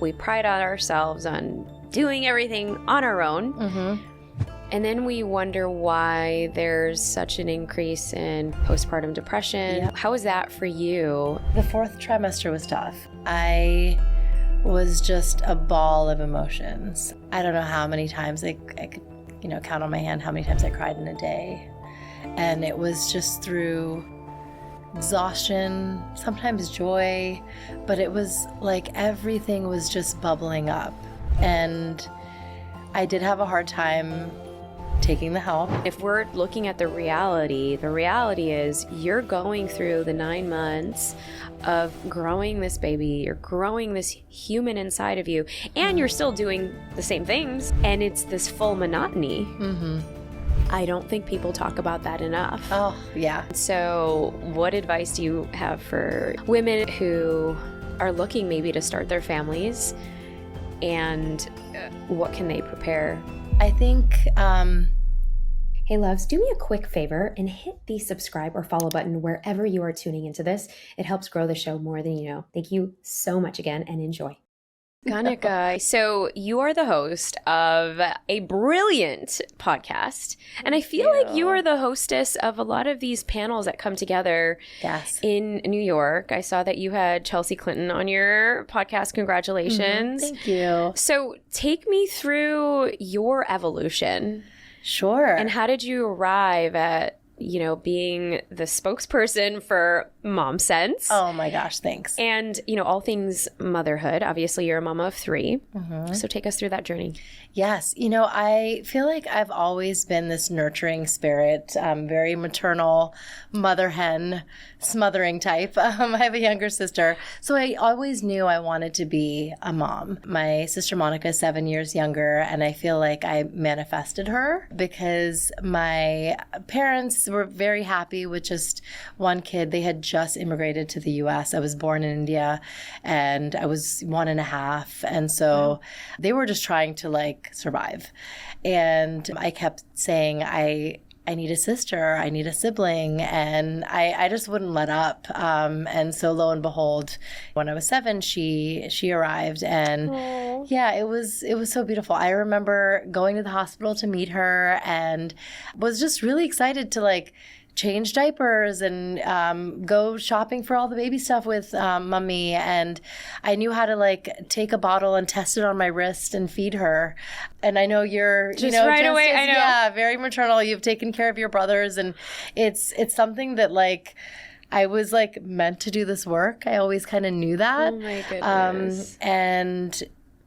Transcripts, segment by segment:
We pride ourselves on doing everything on our own. Mm-hmm. And then we wonder why there's such an increase in postpartum depression. Yep. How was that for you? The 4th trimester was tough. I was just a ball of emotions. I don't know how many times I could, count on my hand how many times I cried in a day. And it was just through exhaustion, sometimes joy, but it was like everything was just bubbling up. And I did have a hard time taking the help. If we're looking at the reality is you're going through the 9 months of growing this baby, you're growing this human inside of you, and you're still doing the same things, and it's this full monotony. Mm-hmm. I don't think people talk about that enough. Oh, yeah. So what advice do you have for women who are looking maybe to start their families, and what can they prepare? I think, Hey loves, do me a quick favor and hit the subscribe or follow button wherever you are tuning into this. It helps grow the show more than you know. Thank you so much again and enjoy. Kanika, so you are the host of a brilliant podcast, and I feel like you are the hostess of a lot of these panels that come together yes, in New York. I saw that you had Chelsea Clinton on your podcast. Congratulations. Thank you. So take me through your evolution. Sure. And how did you arrive at, being the spokesperson for Momsense? Oh my gosh, thanks. And, all things motherhood. Obviously, you're a mama of 3. Mm-hmm. So take us through that journey. Yes. I feel like I've always been this nurturing spirit, very maternal, mother hen, smothering type. I have a younger sister. So I always knew I wanted to be a mom. My sister Monica is 7 years younger, and I feel like I manifested her because my parents were very happy with just one kid. They had just immigrated to the U.S. I was born in India, and I was 1.5. And so they were just trying to survive. And I kept saying, I need a sister, I need a sibling, and I just wouldn't let up. And so lo and behold, when I was 7, she arrived, and yeah, it was so beautiful. I remember going to the hospital to meet her and was just really excited to change diapers and go shopping for all the baby stuff with Mummy. And I knew how to take a bottle and test it on my wrist and feed her. And I know you're right away. I know. Yeah, very maternal. You've taken care of your brothers, and it's something that I was meant to do this work. I always kind of knew that. Oh my goodness. And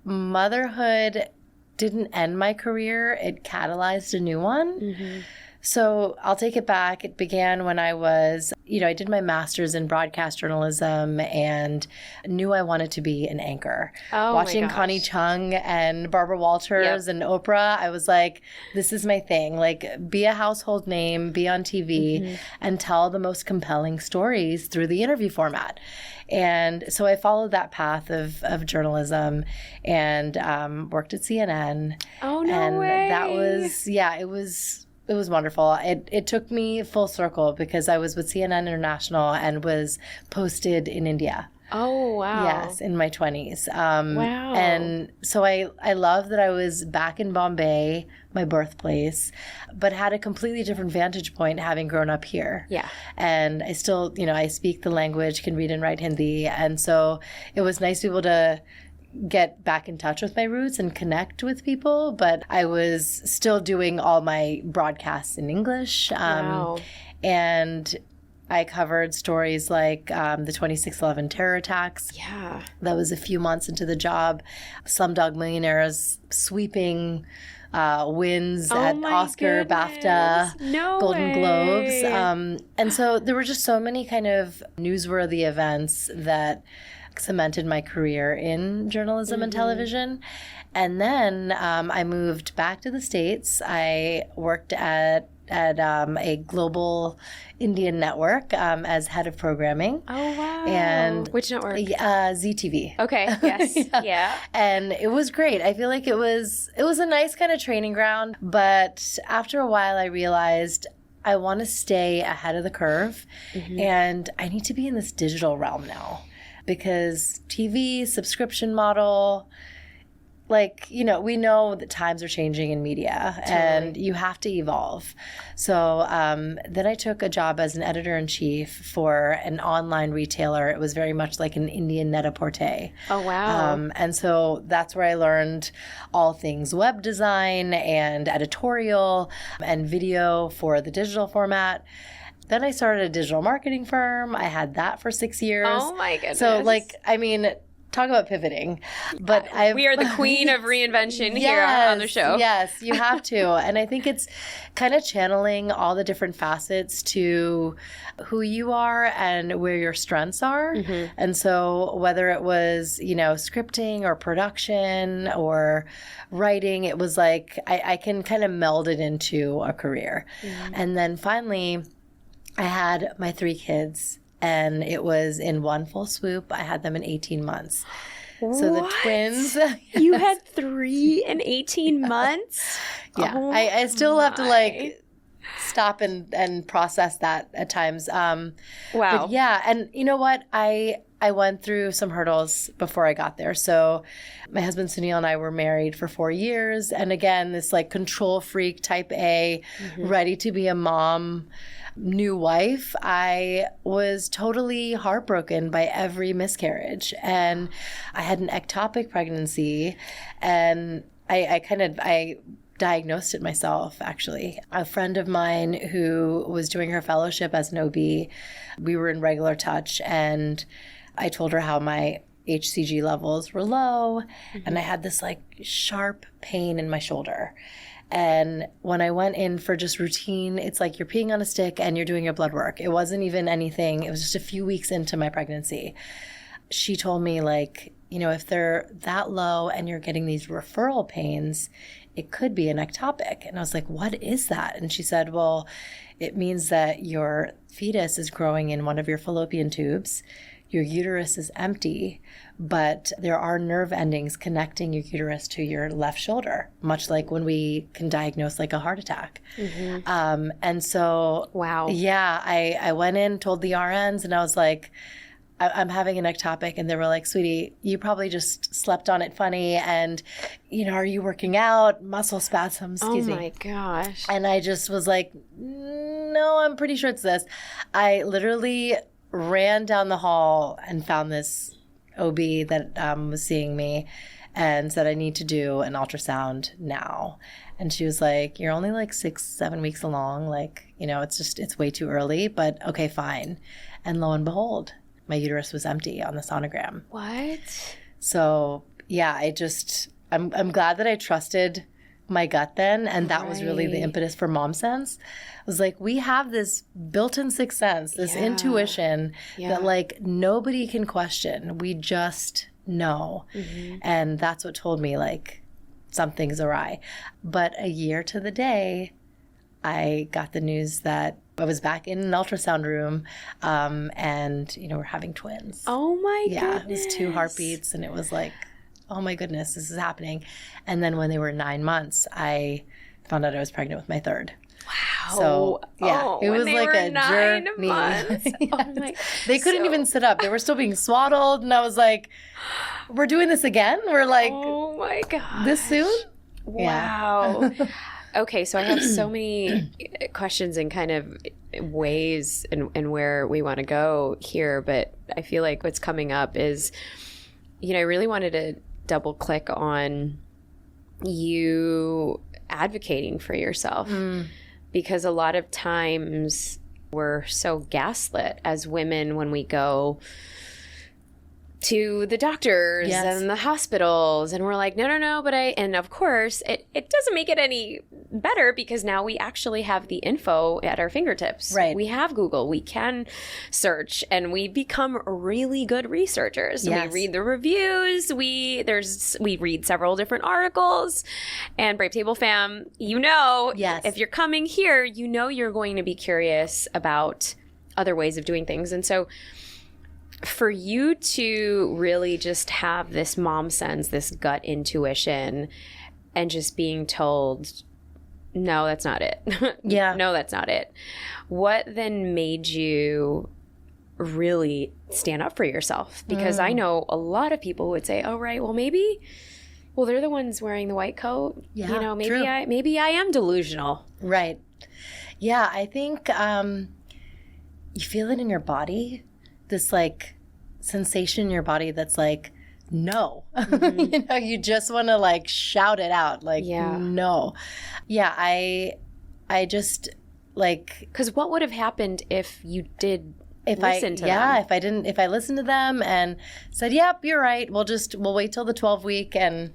motherhood didn't end my career. It catalyzed a new one. Mm-hmm. So I'll take it back. It began when I was, I did my master's in broadcast journalism and knew I wanted to be an anchor. Oh, watching my gosh. Connie Chung and Barbara Walters and Oprah, I was like, this is my thing. Be a household name, be on TV, and tell the most compelling stories through the interview format. And so I followed that path of journalism and worked at CNN. Oh, no and way. That was, it was wonderful. It took me full circle because I was with CNN International and was posted in India. Oh, wow. Yes, in my 20s. Wow. And so I love that I was back in Bombay, my birthplace, but had a completely different vantage point having grown up here. Yeah. And I still, I speak the language, can read and write Hindi. And so it was nice to be able to get back in touch with my roots and connect with people, but I was still doing all my broadcasts in English. Wow. And I covered stories like the 26/11 terror attacks. Yeah. That was a few months into the job. Slumdog Millionaires sweeping wins at Oscar, goodness. BAFTA, No Golden way. Globes. And so there were just so many kind of newsworthy events that cemented my career in journalism and television. And then I moved back to the States. I worked at a global Indian network as head of programming. Oh, wow. And which network? ZTV. Okay. Yes. Yeah. And it was great. I feel like it was a nice kind of training ground. But after a while, I realized I want to stay ahead of the curve, and I need to be in this digital realm now. because TV, subscription model, like, you know, we know that times are changing in media and you have to evolve. So then I took a job as an editor-in-chief for an online retailer. It was very much like an Indian net-a-porter. Oh, wow. And so that's where I learned all things web design and editorial and video for the digital format. Then I started a digital marketing firm. I had that for 6 years. Oh, my goodness. So, like, I mean, talk about pivoting. But we are the queen of reinvention here on the show. Yes, you have to. And I think it's kind of channeling all the different facets to who you are and where your strengths are. Mm-hmm. And so whether it was, you know, scripting or production or writing, it was like I can kind of meld it into a career. Mm-hmm. And then finally, I had my 3 kids. And it was in one full swoop. I had them in 18 months. So the twins. Yes. You had 3 in 18 months? Yeah. Oh, I still have to like stop and process that at times. Wow. But yeah. And you know what? I went through some hurdles before I got there. So my husband Sunil and I were married for 4 years. And again, this like control freak type A, ready to be a mom, new wife, I was totally heartbroken by every miscarriage. And I had an ectopic pregnancy, and I diagnosed it myself, actually. A friend of mine who was doing her fellowship as an OB, we were in regular touch, and I told her how my HCG levels were low, and I had this like sharp pain in my shoulder. And when I went in for just routine, it's like you're peeing on a stick and you're doing your blood work. It wasn't even anything. It was just a few weeks into my pregnancy. She told me, like, you know, if they're that low and you're getting these referral pains, it could be an ectopic. And I was like, what is that? And she said, well, it means that your fetus is growing in one of your fallopian tubes. Your uterus is empty, but there are nerve endings connecting your uterus to your left shoulder, much like when we can diagnose like a heart attack. Mm-hmm. And so, wow. Yeah, I went in, told the RNs, and I was like, I'm having an ectopic. And they were like, sweetie, you probably just slept on it funny. And, you know, are you working out? Muscle spasms, excuse me. Oh my gosh. And I just was like, no, I'm pretty sure it's this. I literally ran down the hall and found this OB that was seeing me and said, I need to do an ultrasound now. And she was like, you're only like 6-7 weeks along. Like, you know, it's way too early, but okay, fine. And lo and behold, my uterus was empty on the sonogram. What? So yeah, I'm glad that I trusted my gut then, and that was really the impetus for Momsense. I was like, we have this built-in sixth sense, this intuition that like nobody can question. We just know. Mm-hmm. And that's what told me like something's awry. But a year to the day, I got the news that I was back in an ultrasound room, and you know, we're having twins. Oh my goodness. Yeah, it was 2 heartbeats, and it was like, oh my goodness, this is happening. And then when they were 9 months, I found out I was pregnant with my 3rd. Wow. So yeah, it was like a 9 journey. months. Yes. Oh my. They couldn't even sit up. They were still being swaddled, and I was like, we're doing this again? We're like, oh my God. This soon? Wow. Yeah. Okay, so I have so many questions and kind of ways and where we want to go here, but I feel like what's coming up is, you know, I really wanted to double click on you advocating for yourself, because a lot of times we're so gaslit as women when we go to the doctors and the hospitals, and we're like, no, but and of course it doesn't make it any better, because now we actually have the info at our fingertips. Right. We have Google, we can search, and we become really good researchers. Yes. We read the reviews, we read several different articles, and Brave Table fam, you know, if you're coming here, you know you're going to be curious about other ways of doing things. And so for you to really just have this mom sense, this gut intuition, and just being told, no, that's not it. No, that's not it. What then made you really stand up for yourself, because I know a lot of people would say, oh, right, well, maybe, well, they're the ones wearing the white coat. Yeah, you know, true. maybe I am delusional. Right. Yeah, I think you feel it in your body, this like sensation in your body that's like, no. You know, you just want to like shout it out, like, no. Yeah, I just like, because what would have happened if you did listen to them? Yeah, if I listened to them and said, yep, you're right, we'll wait till the 12 week, and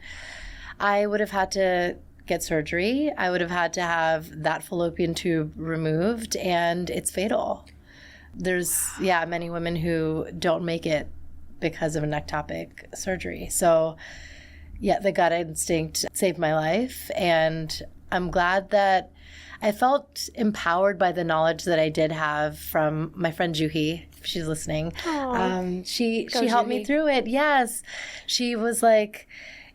I would have had to get surgery. I would have had to have that fallopian tube removed, and it's fatal. There's, many women who don't make it because of an ectopic surgery. So, the gut instinct saved my life, and I'm glad that I felt empowered by the knowledge that I did have from my friend Juhi. If she's listening. She helped me through it. Yes. She was like,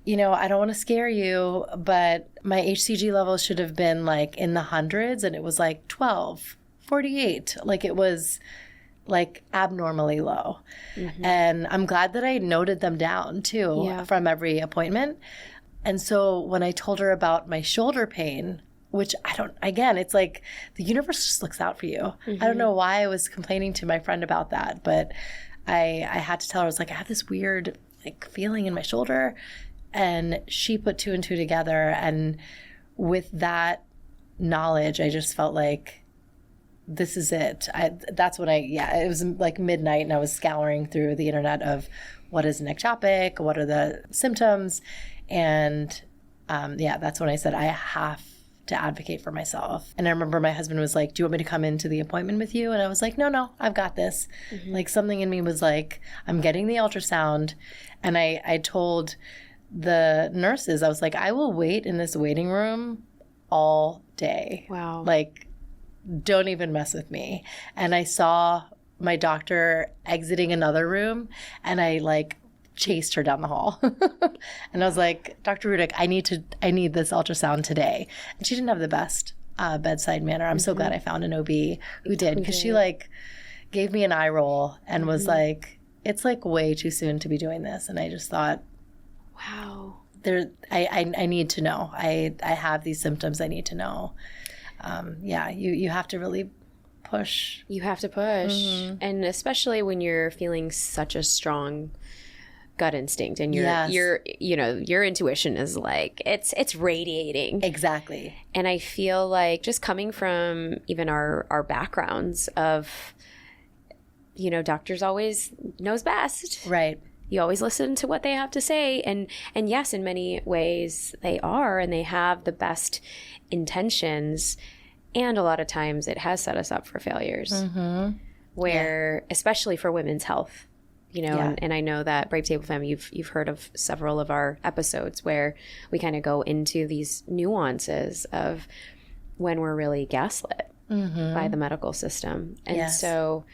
you know, I don't want to scare you, but my HCG level should have been like in the hundreds, and it was like 12, 48. Like it was like abnormally low. And I'm glad that I noted them down too from every appointment. And so when I told her about my shoulder pain, which it's like the universe just looks out for you. I don't know why I was complaining to my friend about that, but I had to tell her, I was like, I have this weird like feeling in my shoulder. And she put 2 and 2 together. And with that knowledge, I just felt like, this is it. It was like midnight, and I was scouring through the internet of what is an ectopic, what are the symptoms. And that's when I said, I have to advocate for myself. And I remember my husband was like, do you want me to come into the appointment with you? And I was like, no, I've got this. Like something in me was like, I'm getting the ultrasound. And I told the nurses, I was like, I will wait in this waiting room all day. Wow. Like, don't even mess with me. And I saw my doctor exiting another room, and I like chased her down the hall. And I was like, Dr. Rudick, I need this ultrasound today. And she didn't have the best bedside manner. I'm so glad I found an OB who did, because she like gave me an eye roll and was like, it's like way too soon to be doing this. And I just thought, wow, I need to know. I have these symptoms. I need to know. You have to really push. You have to push. And especially when you're feeling such a strong gut instinct, and your intuition is like, it's radiating. Exactly. And I feel like just coming from even our backgrounds of, doctors always knows best. Right. You always listen to what they have to say. And yes, in many ways they are, and they have the best intentions. And a lot of times it has set us up for failures where, especially for women's health, and I know that Brave Table Fam, you've heard of several of our episodes where we kind of go into these nuances of when we're really gaslit by the medical system. And so,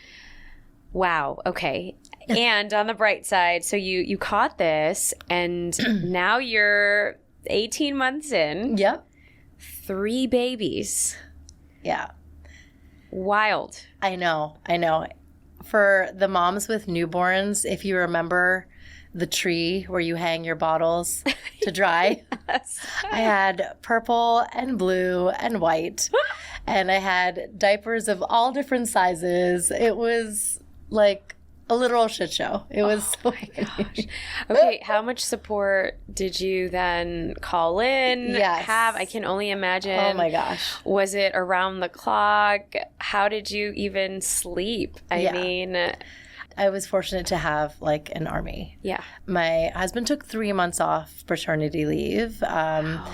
wow. Okay. And on the bright side, so you caught this, and now you're 18 months in. Yep. 3 babies. Yeah. Wild. I know. For the moms with newborns, if you remember the tree where you hang your bottles to dry, I had purple and blue and white, and I had diapers of all different sizes. It was like a literal shit show. It was my gosh. Okay, how much support did you then call in? Have? I can only imagine. Oh my gosh. Was it around the clock? How did you even sleep? I mean, I was fortunate to have like an army. Yeah. My husband took 3 months off paternity leave. Wow.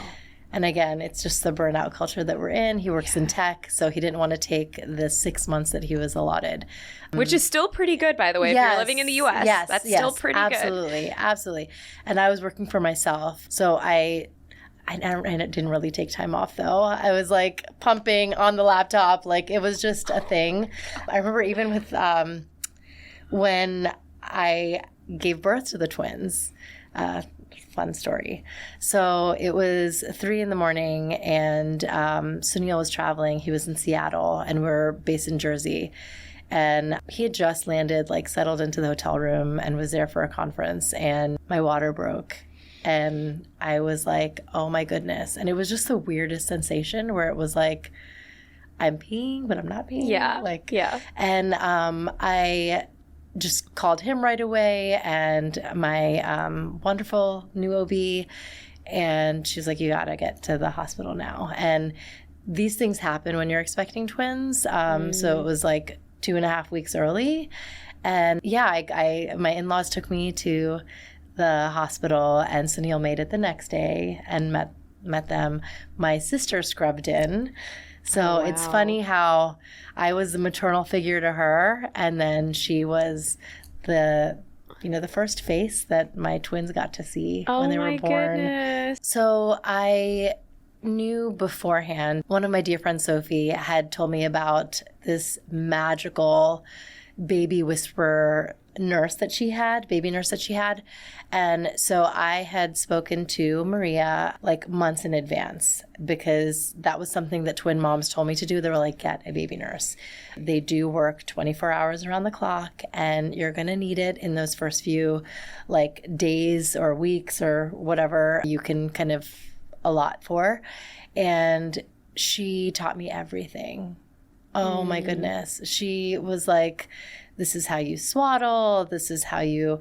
And again, it's just the burnout culture that we're in. He works in tech, so he didn't want to take the 6 months that he was allotted. Which is still pretty good, by the way, if you're living in the U.S. That's still pretty good. Absolutely. And I was working for myself, so I didn't really take time off, though. I was like pumping on the laptop. Like it was just a thing. I remember even with when I gave birth to the twins, fun story. So it was 3 a.m, and Sunil was traveling. He was in Seattle, and we're based in Jersey. And he had just landed, like settled into the hotel room and was there for a conference, and my water broke. And I was like, oh my goodness. And it was just the weirdest sensation where it was like, I'm peeing, but I'm not peeing. Yeah. Like, yeah. And I just called him right away, and my wonderful new OB, and she was like, you got to get to the hospital now. And these things happen when you're expecting twins. So it was like 2.5 weeks early. And yeah, I my in-laws took me to the hospital, and Sunil made it the next day and met them. My sister scrubbed in. So it's funny how I was the maternal figure to her, and then she was the first face that my twins got to see when they were born. Goodness. So I knew beforehand. One of my dear friends, Sophie, had told me about this magical baby whisperer baby nurse that she had. And so I had spoken to Maria like months in advance, because that was something that twin moms told me to do. They were like, get a baby nurse. They do work 24 hours around the clock, and you're going to need it in those first few like days or weeks or whatever you can kind of allot for. And she taught me everything. Oh my goodness. She was like, this is how you swaddle. This is how you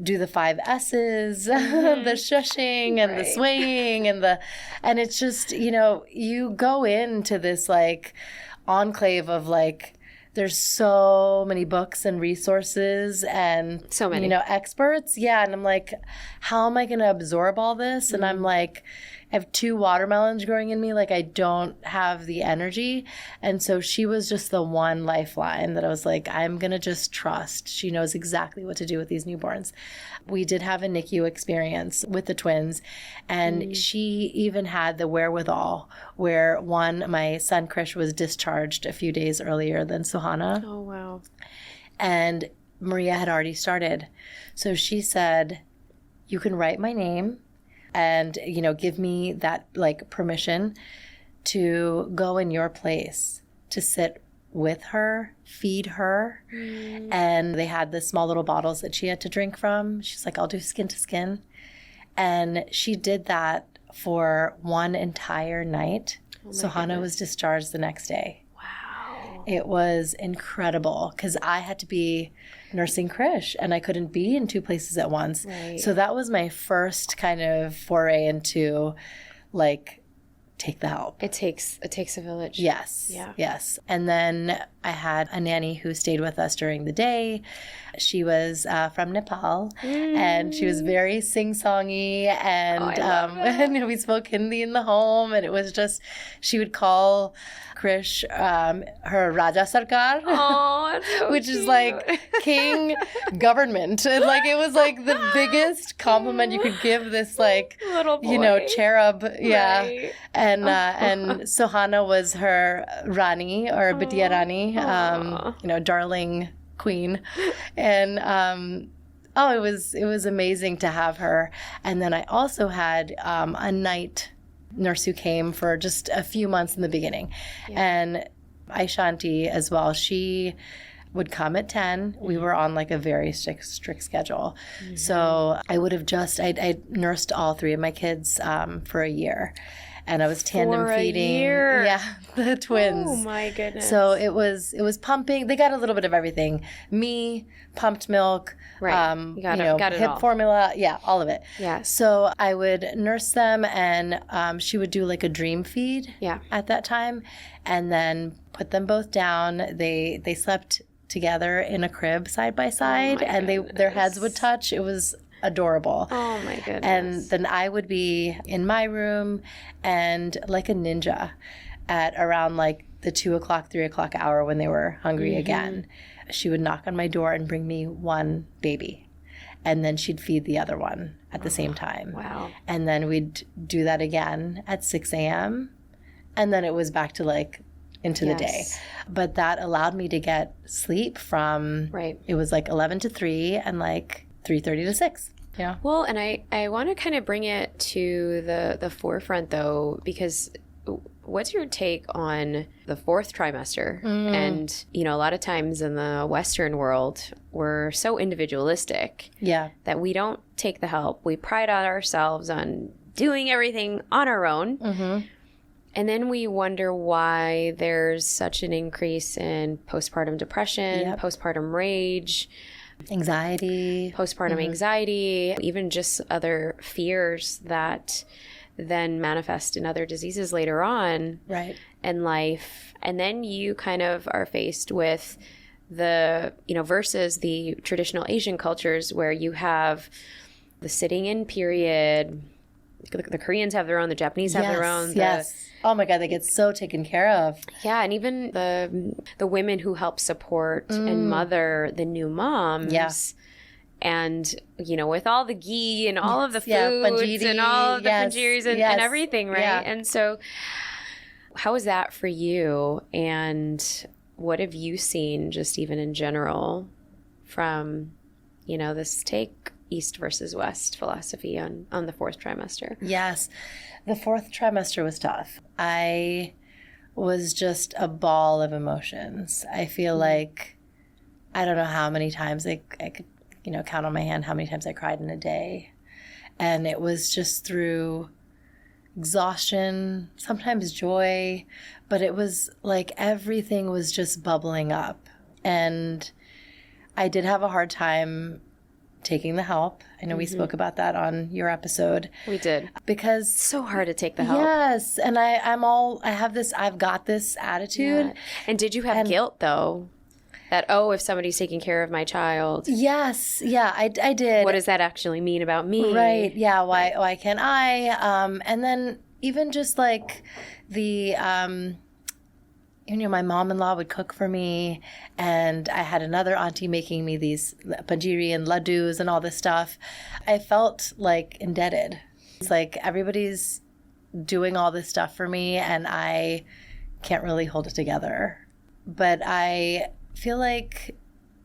do the 5 S's, the shushing and the swaying and it's just, you go into this like enclave of like, there's so many books and resources and so many, experts. Yeah. And I'm like, how am I going to absorb all this? And I'm like, I have 2 watermelons growing in me. Like, I don't have the energy. And so she was just the one lifeline that I was like, I'm going to just trust. She knows exactly what to do with these newborns. We did have a NICU experience with the twins, and she even had the wherewithal where my son Krish was discharged a few days earlier than Suhana. Oh, wow. And Maria had already started. So she said, you can write my name and, give me that like permission to go in your place, to sit with her, feed her. And they had the small little bottles that she had to drink from. She's like, I'll do skin to skin. And she did that for one entire night. So Hannah was discharged the next day. Wow. It was incredible because I had to be nursing Krish and I couldn't be in 2 places at once. Right. So that was my first kind of foray into like, take the help. It takes a village. Yes. Yeah. Yes. And then I had a nanny who stayed with us during the day. She was from Nepal, and she was very sing-songy, and and we spoke Hindi in the home, and it was just, she would call Krish her Raja Sarkar, which is like king government. And like, it was like the biggest compliment you could give this like, little boy. Cherub. Yeah. Right. And Sohana was her Rani or Bitiya Rani, darling queen. And it was amazing to have her. And then I also had a night nurse who came for just a few months in the beginning. Yeah. And Aishanti as well, she would come at 10. We were on like a very strict schedule. Mm-hmm. So I would have I nursed all 3 of my kids for a year. And I was tandem feeding. The twins. Oh my goodness. So it was pumping. They got a little bit of everything. Me, pumped milk, right. Got it hip all. formula. Yeah, all of it. Yeah. So I would nurse them, and she would do like a dream feed at that time, and then put them both down. They slept together in a crib side by side, and their heads would touch. It was adorable. Oh my goodness. And then I would be in my room and like a ninja at around like the 2 o'clock, 3 o'clock hour when they were hungry again. She would knock on my door and bring me one baby. And then she'd feed the other one at the same time. Wow. And then we'd do that again at 6 a.m. And then it was back to like into the day. But that allowed me to get sleep from, it was like 11 to 3 and like 3:30 to 6. Yeah. Well, and I want to kind of bring it to the forefront though, because what's your take on the fourth trimester? And, you know, a lot of times in the Western world, we're so individualistic that we don't take the help. We pride on ourselves on doing everything on our own. And then we wonder why there's such an increase in postpartum depression, postpartum rage, anxiety, postpartum anxiety, even just other fears that then manifest in other diseases later on in life. And then you kind of are faced with the, you know, versus the traditional Asian cultures where you have the sitting in period. The Koreans have their own, the Japanese have their own. Oh my God, they get so taken care of. Yeah, and even the women who help support and mother the new moms. And, you know, with all the ghee and all of the foods and all of the panjiris and everything, right? And so how is that for you? And what have you seen just even in general from, you know, this take East versus West philosophy on the fourth trimester? Yes. The fourth trimester was tough. I was just a ball of emotions. I feel like, I don't know how many times I could, you know, count on my hand how many times I cried in a day. And it was just through exhaustion, sometimes joy, but it was like everything was just bubbling up. And I did have a hard time taking the help. I know we spoke about that on your episode. We did. Because it's so hard to take the help. Yes. And I've got this attitude. Yeah. And did you have guilt though? That, if somebody's taking care of my child. Yes. Yeah, I did. What does that actually mean about me? Right. Yeah. Why can't I? And then even just like the, you know, my mom-in-law would cook for me, and I had another auntie making me these panjiri and laddus and all this stuff. I felt like indebted. It's like everybody's doing all this stuff for me, and I can't really hold it together. But I feel like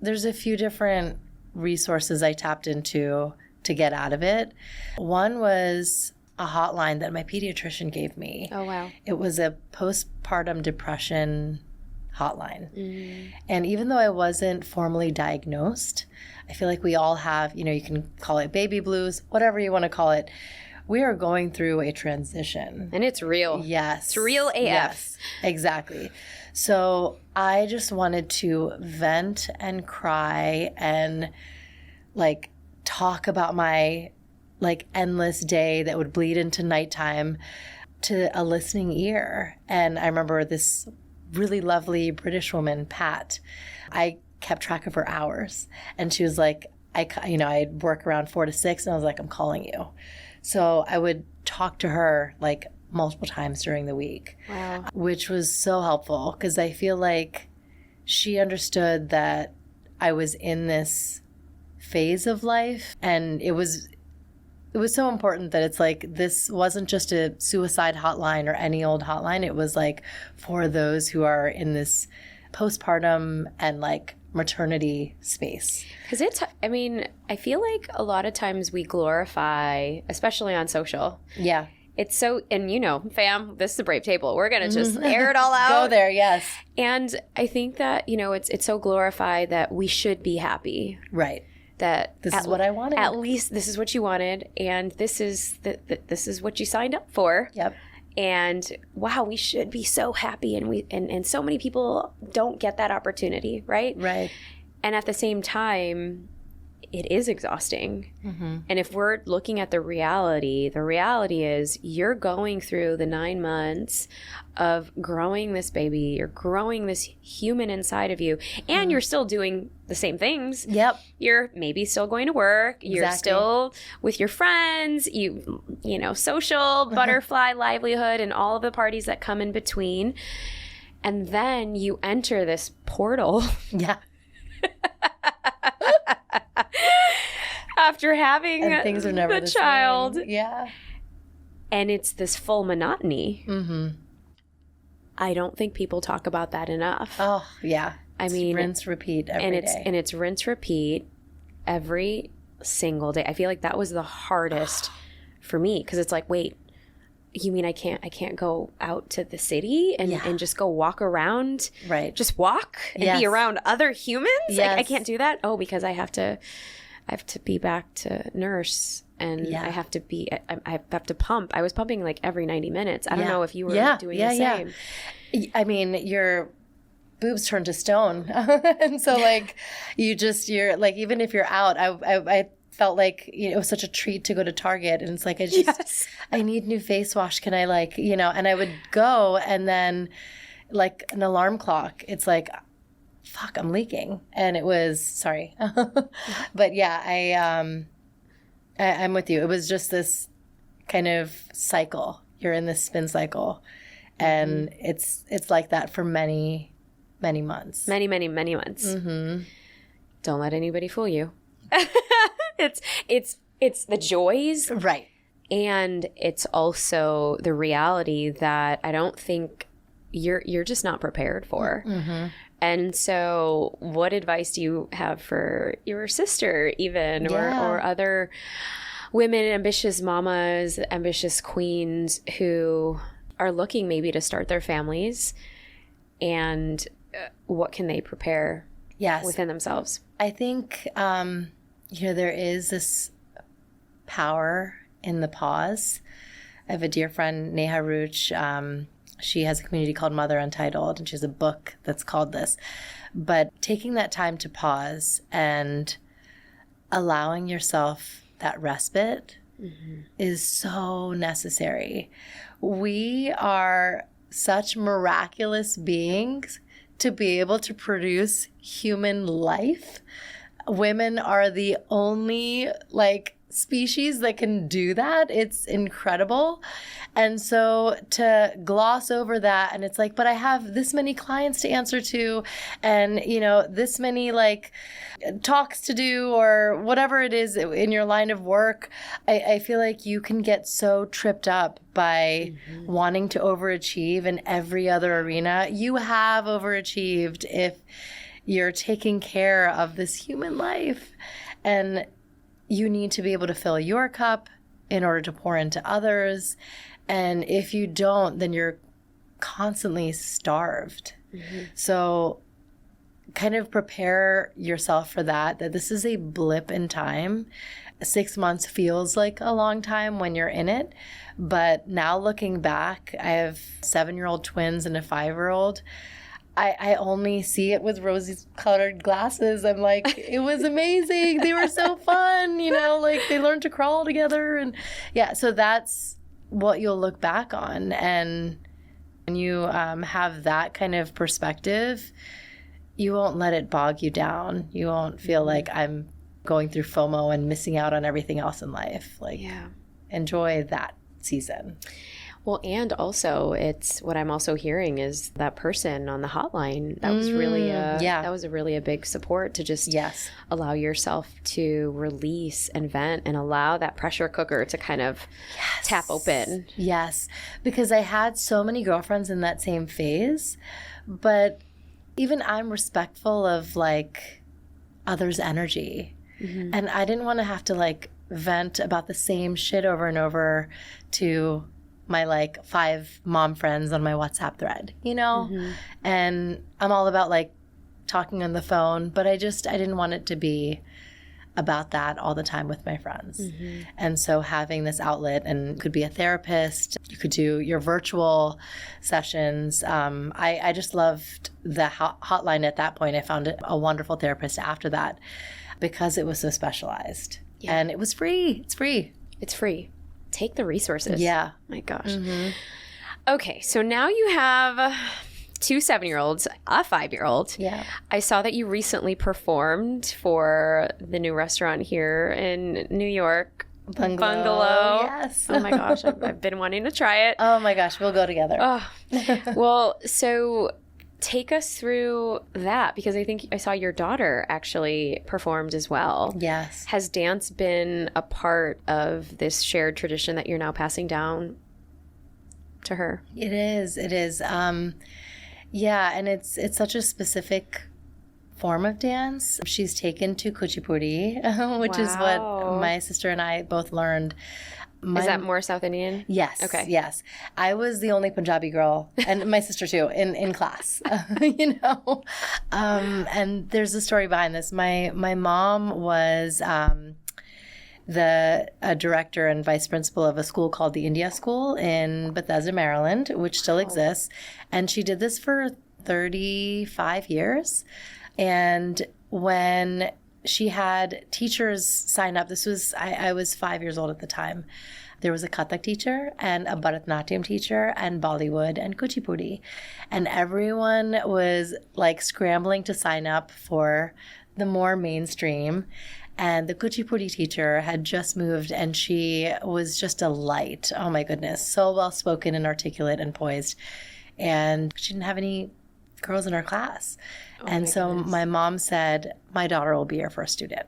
there's a few different resources I tapped into to get out of it. One was a hotline that my pediatrician gave me. Oh, wow. It was a postpartum depression hotline. And even though I wasn't formally diagnosed, I feel like we all have, you know, you can call it baby blues, whatever you want to call it. We are going through a transition. And it's real. Yes. It's real AF. Yes, exactly. So I just wanted to vent and cry and like talk about my like endless day that would bleed into nighttime to a listening ear. And I remember this really lovely British woman, Pat, I kept track of her hours. And she was like, I'd work around 4 to 6 and I was like, I'm calling you. So I would talk to her like multiple times during the week, which was so helpful because I feel like she understood that I was in this phase of life, and it was so important that it's like this wasn't just a suicide hotline or any old hotline. It was like for those who are in this postpartum and like maternity space. Because I feel like a lot of times we glorify, especially on social. Yeah. It's so, and you know, fam, this is the Brave Table. We're going to just air it all out. Go there, yes. And I think that, you know, it's so glorified that we should be happy. Right. That this is what I wanted. At least this is what you wanted, and this is this is what you signed up for. Yep. And wow, we should be so happy, and so many people don't get that opportunity, right? Right. And at the same time, it is exhausting. Mm-hmm. And if we're looking at the reality is you're going through the 9 months of growing this baby, you're growing this human inside of you, and you're still doing the same things. Yep. You're maybe still going to work, you're still with your friends, you know, social, butterfly livelihood, and all of the parties that come in between. And then you enter this portal. Yeah. After having and things are never the child. Same. Yeah. And it's this full monotony. Mm-hmm. I don't think people talk about that enough. Oh, yeah. I mean, rinse, repeat every day. And it's rinse, repeat every single day. I feel like that was the hardest for me because it's like, wait, you mean I can't go out to the city and just go walk around? Right. Just walk and be around other humans? Yes. I can't do that? Oh, because I have to be back to nurse, and I have to pump. I was pumping like every 90 minutes. I don't know if you were doing the same. I mean, your boobs turn to stone. And so like you're like, even if you're out, I felt like, it was such a treat to go to Target, and it's like, I need new face wash. Can I like, and I would go, and then like an alarm clock, it's like, fuck, I'm leaking. And it was, sorry. But yeah, I'm with you. It was just this kind of cycle. You're in this spin cycle, and it's like that for many, many months. Many months. Mm-hmm. Don't let anybody fool you. It's the joys, right? And it's also the reality that I don't think you're just not prepared for. Mm-hmm. And so, what advice do you have for your sister, even, or other women, ambitious mamas, ambitious queens who are looking maybe to start their families, and what can they prepare within themselves? I think there is this power in the pause. I have a dear friend, Neha Ruch. She has a community called Mother Untitled, and she has a book that's called this. But taking that time to pause and allowing yourself that respite is so necessary. We are such miraculous beings to be able to produce human life. Women are the only species that can do that. It's incredible. And so to gloss over that, and it's like, but I have this many clients to answer to, and this many talks to do, or whatever it is in your line of work. I feel like you can get so tripped up by wanting to overachieve in every other arena. You have overachieved if you're taking care of this human life, and you need to be able to fill your cup in order to pour into others. And if you don't, then you're constantly starved. So kind of prepare yourself for that this is a blip in time. 6 months feels like a long time when you're in it. But now looking back, I have 7-year-old twins and a 5-year-old. I only see it with rosy-colored glasses. I'm like, it was amazing. They were so fun, they learned to crawl together. And so that's what you'll look back on. And when you have that kind of perspective, you won't let it bog you down. You won't feel like I'm going through FOMO and missing out on everything else in life. Enjoy that season. Well, and also it's what I'm also hearing is that person on the hotline, that was really that was really a big support to just allow yourself to release and vent and allow that pressure cooker to kind of tap open. Yes, because I had so many girlfriends in that same phase, but even I'm respectful of others' energy. And I didn't want to have to vent about the same shit over and over to my 5 mom friends on my WhatsApp thread, and I'm all about talking on the phone, but I didn't want it to be about that all the time with my friends. And so having this outlet, and could be a therapist, you could do your virtual sessions. I just loved the hotline at that point. I found a wonderful therapist after that because it was so specialized. And it was free. It's free. It's free. Take the resources. Yeah. My gosh. Okay, so now you have 2 7-year-olds, a 5-year-old. Yeah. I saw that you recently performed for the new restaurant here in New York. Bungalow. Yes. Oh my gosh, I've been wanting to try it. Oh my gosh, we'll go together. Oh. Well, so take us through that, because I think I saw your daughter actually performed as well. Yes. Has dance been a part of this shared tradition that you're now passing down to her? It is. Yeah, and it's such a specific form of dance. She's taken to kuchipudi, which is what my sister and I both learned. Is that more South Indian? Yes. Okay. Yes. I was the only Punjabi girl, and my sister too, in class. And there's a story behind this. My mom was the director and vice principal of a school called the India School in Bethesda, Maryland, which still exists, and she did this for 35 years. And when she had teachers sign up, I was 5 years old at the time. There was a Kathak teacher and a Bharatanatyam teacher and Bollywood and Kuchipudi. And everyone was like scrambling to sign up for the more mainstream. And the Kuchipudi teacher had just moved, and she was just a light. Oh my goodness. So well-spoken and articulate and poised. And she didn't have any girls in her class. And so my mom said, my daughter will be your first student.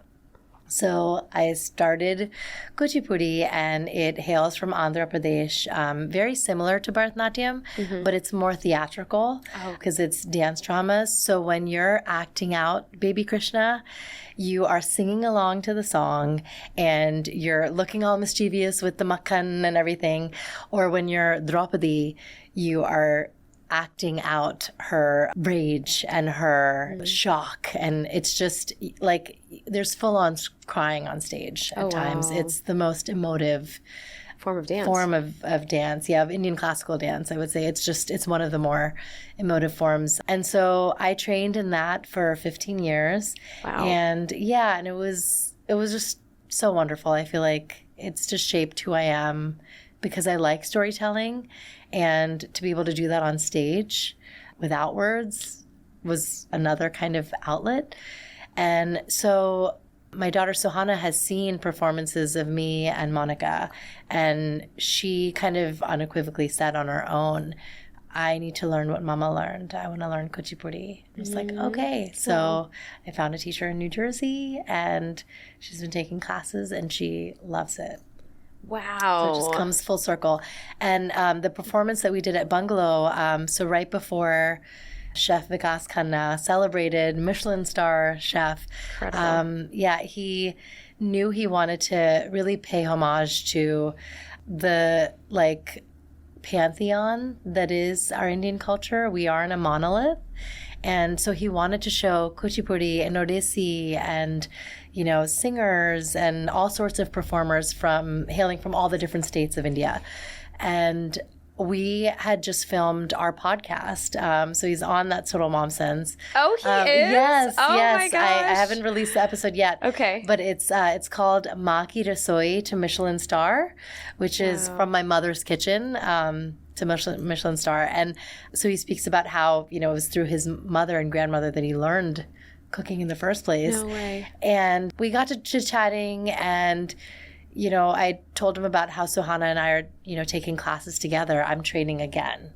So I started Kuchipudi, and it hails from Andhra Pradesh, very similar to Bharatanatyam, but it's more theatrical because it's dance dramas. So when you're acting out Baby Krishna, you are singing along to the song, and you're looking all mischievous with the makhan and everything. Or when you're Draupadi, you are acting out her rage and her shock. And it's just like there's full-on crying on stage at times. It's the most emotive form of dance. Of Indian classical dance, I would say. It's one of the more emotive forms. And so I trained in that for 15 years. Wow. And and it was just so wonderful. I feel like it's just shaped who I am because I like storytelling. And to be able to do that on stage without words was another kind of outlet. And so my daughter Sohana has seen performances of me and Monica, and she kind of unequivocally said on her own, I need to learn what Mama learned. I want to learn Kuchipudi. I was like, okay. So I found a teacher in New Jersey, and she's been taking classes, and she loves it. Wow. So it just comes full circle. And the performance that we did at Bungalow, so right before Chef Vikas Khanna celebrated Michelin star chef, he knew he wanted to really pay homage to the pantheon that is our Indian culture. We aren't a monolith. And so he wanted to show Kuchipudi and Odissi and singers and all sorts of performers hailing from all the different states of India. And we had just filmed our podcast. So he's on that Total Momsense. Oh, he is? Yes. Oh, yes. my gosh. I haven't released the episode yet. Okay. But it's called Maa Ki Rasoi to Michelin Star, which is from my mother's kitchen to Michelin Star. And so he speaks about how, it was through his mother and grandmother that he learned cooking in the first place. No way. And we got to chit-chatting, and I told him about how Sohana and I are, taking classes together. I'm training again.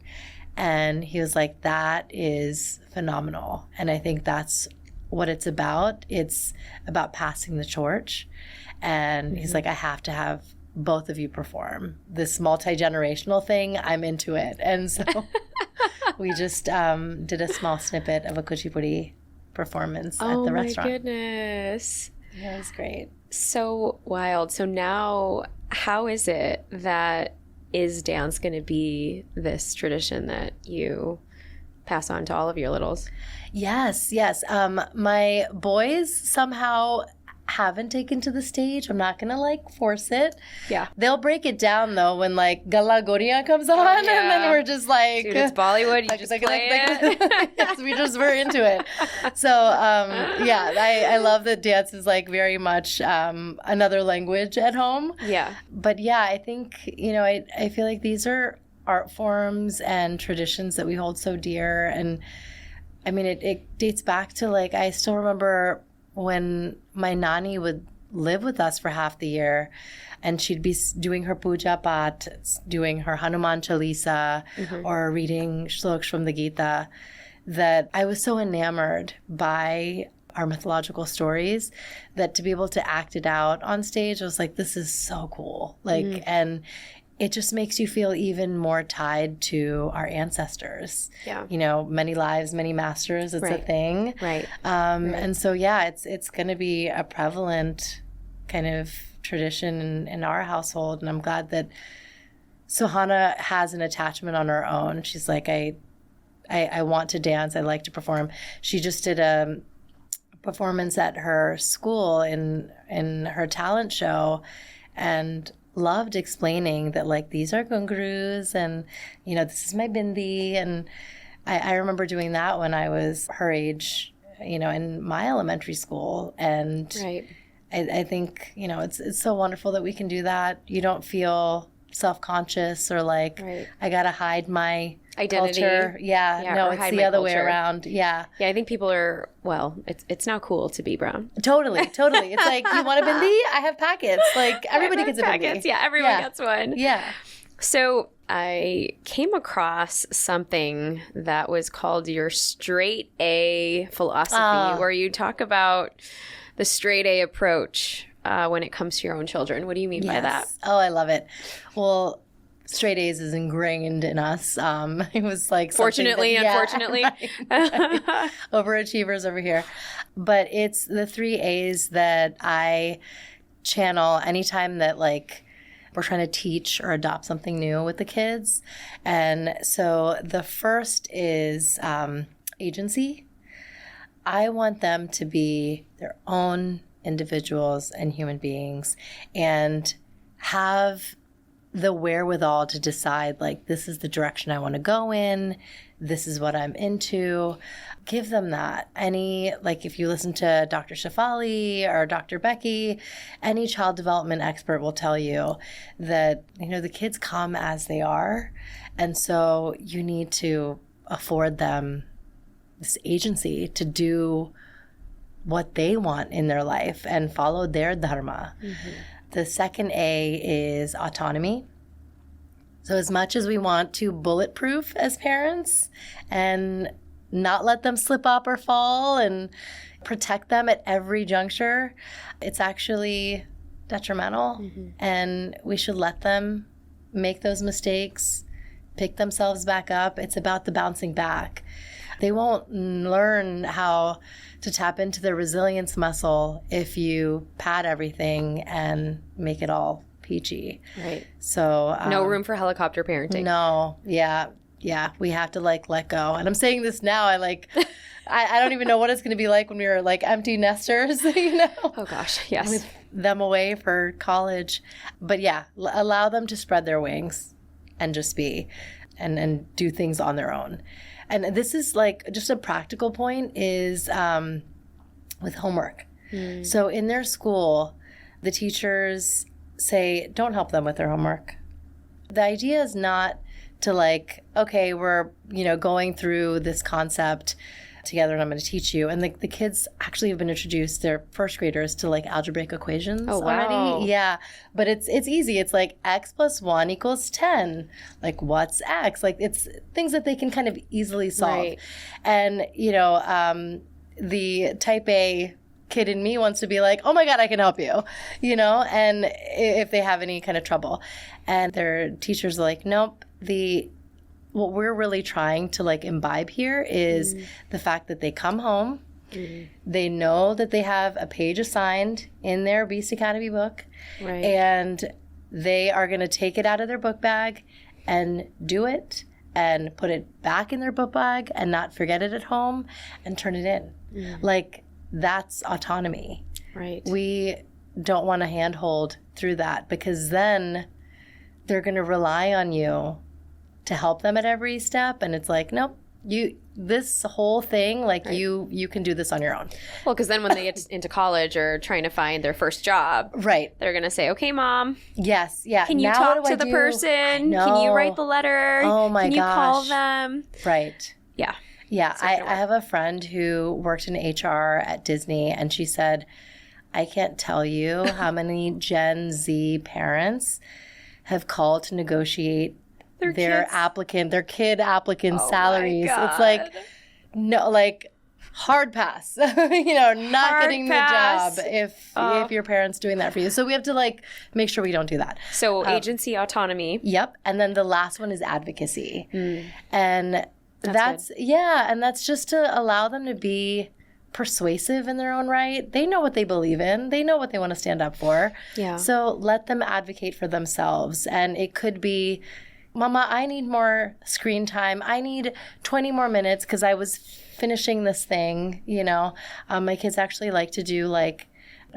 And he was like, that is phenomenal. And I think that's what it's about. It's about passing the torch. And he's like, I have to have both of you perform this multi-generational thing. I'm into it. And so we just did a small snippet of a Kuchipudi performance at the restaurant. Oh my goodness. Yeah, it was great. So wild. So now, how is it that is dance going to be this tradition that you pass on to all of your littles? Yes. My boys somehow haven't taken to the stage. I'm not gonna force it. Yeah. They'll break it down though when Gala Goriya comes on, and then we're just like, dude, it's Bollywood. You just play it. Yes, we're into it. So I love that dance is very much another language at home. Yeah. But I think I feel like these are art forms and traditions that we hold so dear, and I mean it dates back to I still remember when my nani would live with us for half the year, and she'd be doing her puja pat, doing her Hanuman Chalisa, or reading shloks from the Gita, that I was so enamored by our mythological stories that to be able to act it out on stage, I was like, this is so cool. And it just makes you feel even more tied to our ancestors. Yeah. Many lives, many masters. It's a thing. Right. And so, it's going to be a prevalent kind of tradition in our household. And I'm glad that Sohana has an attachment on her own. She's like, I want to dance. I like to perform. She just did a performance at her school in her talent show and loved explaining that, like, these are gungaroos and, you know, this is my bindi. And I remember doing that when I was her age, you know, in my elementary school. And Right. I think, you know, it's so wonderful that we can do that. You don't feel self-conscious or like, Right. I got to hide my Identity. culture. Yeah, no, or it's hide the my other way culture. around. Yeah, Yeah, I think people are, well, it's now cool to be brown. totally. It's like, you want a bindi? I have packets. Like, everybody gets a Packets. bindi. Yeah, everyone gets one. Yeah. So I came across something that was called your straight A philosophy, where you talk about the straight A approach when it comes to your own children. What do you mean by that? Oh, I love it. Well, straight A's is ingrained in us. It was like Fortunately, unfortunately. right. Overachievers over here. But it's the 3 A's that I channel anytime that, like, we're trying to teach or adopt something new with the kids. And so the first is agency. I want them to be their own individuals and human beings and have the wherewithal to decide, like, this is the direction I want to go in. This is what I'm into. Give them that. Like, if you listen to Dr. Shafali or Dr. Becky, any child development expert will tell you that, you know, the kids come as they are. And so you need to afford them this agency to do what they want in their life and follow their dharma. Mm-hmm. The second A is autonomy. So as much as we want to bulletproof as parents and not let them slip up or fall and protect them at every juncture, it's actually detrimental. Mm-hmm. And we should let them make those mistakes, pick themselves back up. It's about the bouncing back. They won't learn how to tap into their resilience muscle if you pad everything and make it all peachy. Right. So no room for helicopter parenting. No. Yeah. We have to, like, let go. And I'm saying this now. I don't even know what it's going to be like when we were, like, empty nesters, you know? Oh gosh. Yes. With them away for college. But yeah, allow them to spread their wings and just be and do things on their own. And this is, like, just a practical point is with homework. So in their school, the teachers say, don't help them with their homework. The idea is not to, like, okay, we're, you know, going through this concept together and I'm going to teach you. And the kids actually have been introduced, they're first graders, to, like, algebraic equations already. Yeah. But it's easy. It's like x + 1 = 10. Like, what's x? Like, it's things that they can kind of easily solve. Right. And, you know, the type A kid in me wants to be like, oh my God, I can help you, you know, and if they have any kind of trouble. And their teachers are like, nope, what we're really trying to, like, imbibe here is the fact that they come home, they know that they have a page assigned in their Beast Academy book, right, and they are going to take it out of their book bag and do it and put it back in their book bag and not forget it at home and turn it in. Like, that's autonomy. Right. We don't want to handhold through that because then they're going to rely on you to help them at every step. And it's like, nope, this whole thing, like, right, you can do this on your own. Well, because then when they get into college or trying to find their first job, right, they're going to say, okay, Mom. Yes. Yeah. Can you talk to the person? Can you write the letter? Oh my gosh. Can you call them? Right. Yeah. Yeah, I have a friend who worked in HR at Disney, and she said, I can't tell you how many Gen Z parents have called to negotiate their kid applicant salaries. It's like, no, like, hard pass, you know, not getting the job if your parent's doing that for you. So we have to, like, make sure we don't do that. So agency, autonomy. Yep. And then the last one is advocacy. And that's and that's just to allow them to be persuasive in their own right. They know what they believe in. They know what they want to stand up for. Yeah. So let them advocate for themselves. And it could be, Mama, I need more screen time. I need 20 more minutes because I was finishing this thing, you know. My kids actually like to do like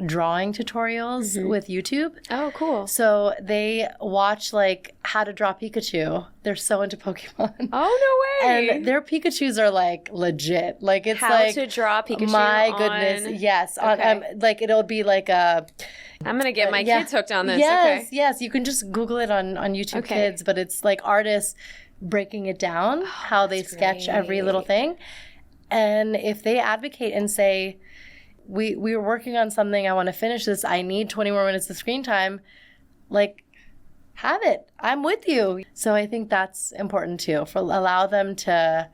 drawing tutorials with YouTube. Oh, cool. So they watch like how to draw Pikachu. They're so into Pokemon. Oh, no way. And their Pikachus are like legit. Like it's how like to draw Pikachu. my goodness. Yes. Okay. On like it'll be like a I'm going to get my kids hooked on this. Yes, Okay. yes. You can just Google it on YouTube Okay. Kids, but it's like artists breaking it down, how they sketch every little thing. And if they advocate and say, we were working on something, I want to finish this, I need 20 more minutes of screen time, like, have it. I'm with you. So I think that's important too, for allow them to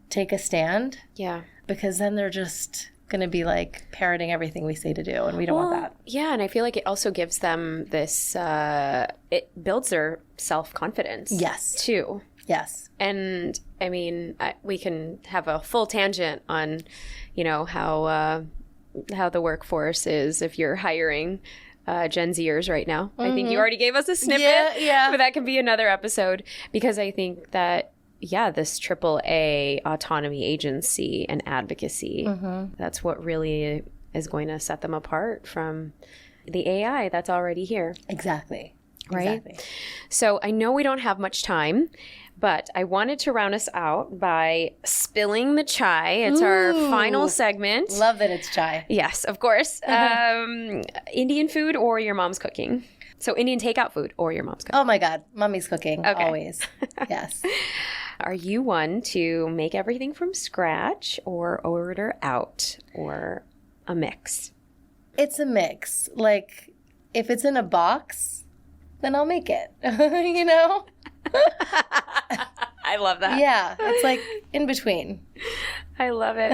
take a stand. Yeah. Because then they're just going to be like parroting everything we say to do, and we don't want that. Yeah, and I feel like it also gives them this, it builds their self-confidence. Yes. Too. Yes. And I mean, we can have a full tangent on, you know, how the workforce is if you're hiring Gen Zers right now. I think you already gave us a snippet, Yeah. but that could be another episode, because I think that, yeah, this AAA autonomy, agency, and advocacy, that's what really is going to set them apart from the AI that's already here. Exactly. Right? So I know we don't have much time, but I wanted to round us out by spilling the chai. It's our final segment. Love that it's chai. Yes, of course. Indian food or your mom's cooking? So Indian takeout food or your mom's cooking? Oh my God. Mommy's cooking. Okay. Always. Yes. Are you one to make everything from scratch or order out, or a mix? It's a mix. Like, if it's in a box, then I'll make it. You know? I love that. Yeah. It's like in between. I love it.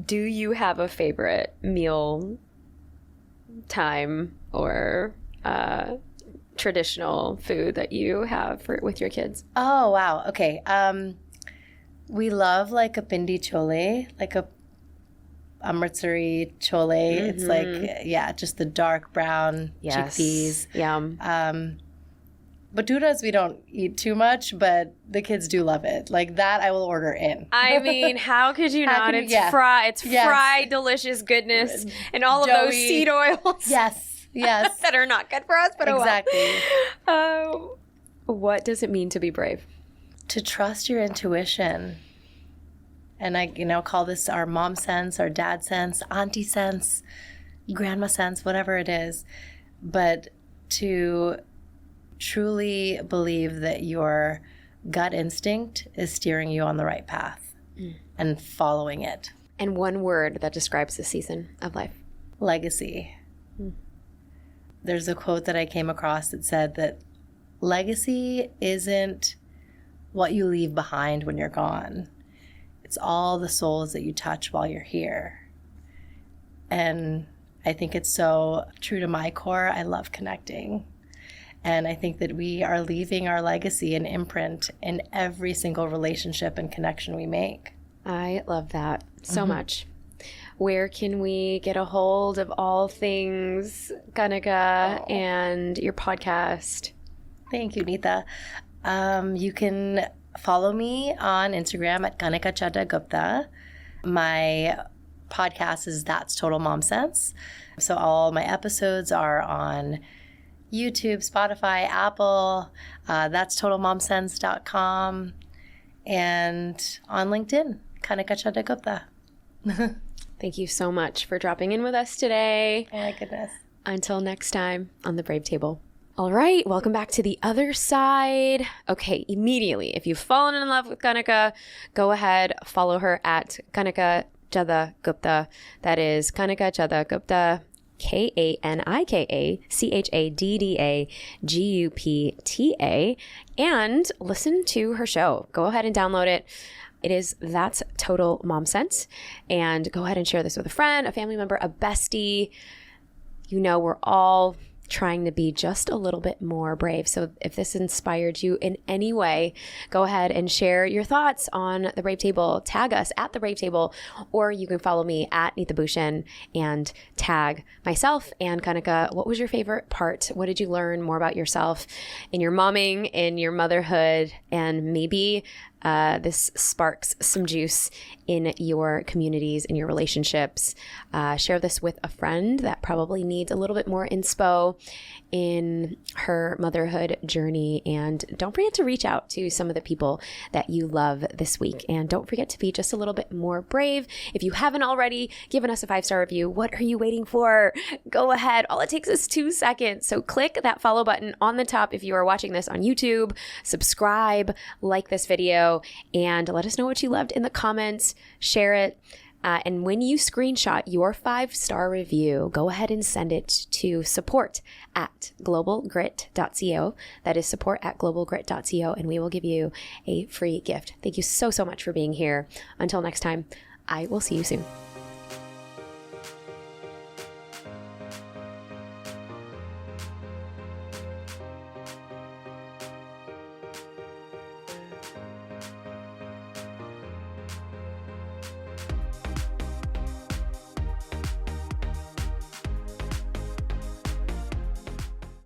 Do you have a favorite meal time or traditional food that you have with your kids? Oh, wow. Okay. We love like a pindi chole, like a amritsari chole. It's like, yeah, just the dark brown chickpeas. Yum. Bhaturas we don't eat too much, but the kids do love it. Like that I will order in. I mean, how could you not? could you- It's yeah. fried. It's Yes. fried, delicious goodness, and all of those Doughy. seed oils. Yes. Yes. that are not good for us, but Exactly. oh well. What does it mean to be brave? To trust your intuition. And I, call this our mom sense, our dad sense, auntie sense, grandma sense, whatever it is. But to truly believe that your gut instinct is steering you on the right path and following it. And one word that describes this season of life. Legacy. There's a quote that I came across that said that legacy isn't what you leave behind when you're gone. It's all the souls that you touch while you're here. And I think it's so true to my core. I love connecting. And I think that we are leaving our legacy and imprint in every single relationship and connection we make. I love that so much. Where can we get a hold of all things Kanika and your podcast? Thank you, Neeta. You can follow me on Instagram at Kanika Chaddha Gupta. My podcast is That's Total Momsense. So all my episodes are on YouTube, Spotify, Apple, that's totalmomsense.com, and on LinkedIn, Kanika Chaddha Gupta. Thank you so much for dropping in with us today. Oh my goodness. Until next time on the Brave Table. All right, welcome back to the other side. Okay, immediately, if you've fallen in love with Kanika, go ahead, follow her at Kanika Chaddha Gupta. That is Kanika Chaddha Gupta, KanikachaddaGupta, and listen to her show. Go ahead and download it. It is That's Total Momsense. And go ahead and share this with a friend, a family member, a bestie. You know, we're all trying to be just a little bit more brave. So if this inspired you in any way, go ahead and share your thoughts on the Brave Table. Tag us at the Brave Table, or you can follow me at Neeta Bhushan and tag myself and Kanika. What was your favorite part? What did you learn more about yourself in your momming, in your motherhood, and maybe this sparks some juice in your communities, in your relationships. Share this with a friend that probably needs a little bit more inspo in her motherhood journey. And don't forget to reach out to some of the people that you love this week. And don't forget to be just a little bit more brave. If you haven't already given us a 5-star review, what are you waiting for? Go ahead. All it takes is 2 seconds. So click that follow button on the top if you are watching this on YouTube. Subscribe, like this video, and let us know what you loved in the comments. Share it. And when you screenshot your 5-star review, go ahead and send it to support@globalgrit.co. That is support@globalgrit.co, and we will give you a free gift. Thank you so much for being here. Until next time, I will see you soon.